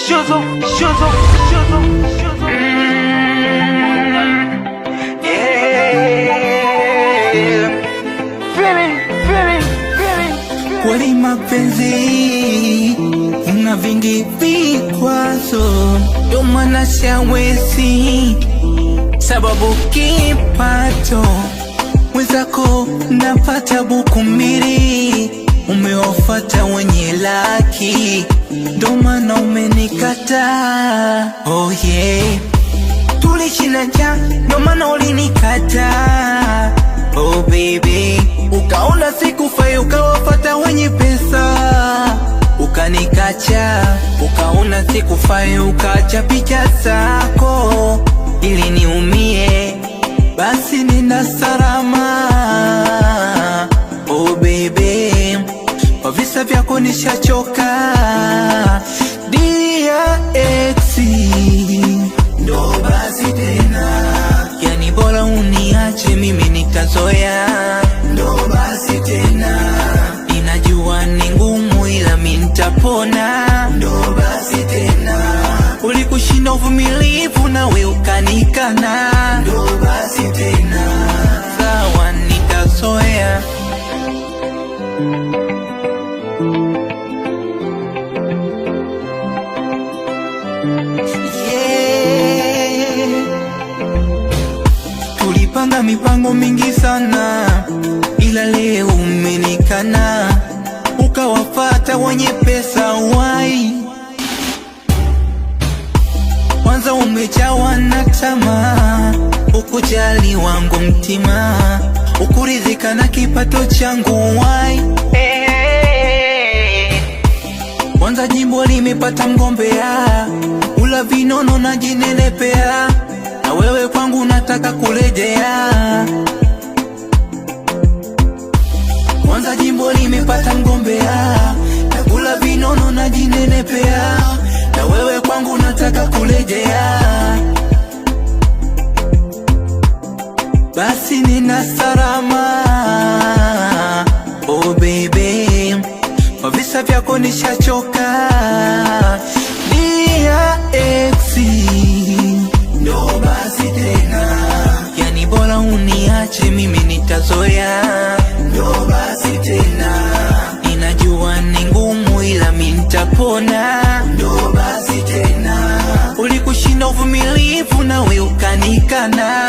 Shuzo. Yeah. Feeling. Kweli mapenzi na vingi vikwazo, ndo maana siwezi sababu kipato mwenzako napata buku mbili, umewafata wenye laki, ndo maana umenikata. Oh yeah, tulishinda njaa, ndo maana ulinikata. Oh baby, ukaona sikufai, ukawafata wenye pesa, ukanikacha. Ukaona sikufai, ukacha picha zako ili niumie, basi nina salama. Oh baby, kwa visa vyako nishachoka. Dear ex, ndo basi tena, yani bora uniache mimi nikazoea. Ndo basi tena, ninajua ni ngumu ila mimi nitapona. Ndo basi tena, ulikushinda uvumilivu nawe ukanikana. Ndo basi tena, sawa nitazoea. Tulipanga mipango mingi sana, ila leo umenikana, ukawafata wenye pesa. Wai kwanza umejawa na tamaa, ukujali wangu mtima, ukuridhika na kipato changu. Wai kwanza jimbo limepata mgombea, ula vinono na jinenepea, na wewe kwangu nataka kurejea. Kwanza jimbo limepata mgombea, nakula vinono na jinenepea, na wewe kwangu nataka kurejea. Basi nina salama. Oh baby, kwa visa vyako nishachoka. Dear ex, ndo basi tena, yani bora uniache mimi nitazoea. Ndo basi tena, ninajua ni ngumu ila mimi nitapona. Ndo basi tena, ulikushinda uvumilivu nawe ukanikana.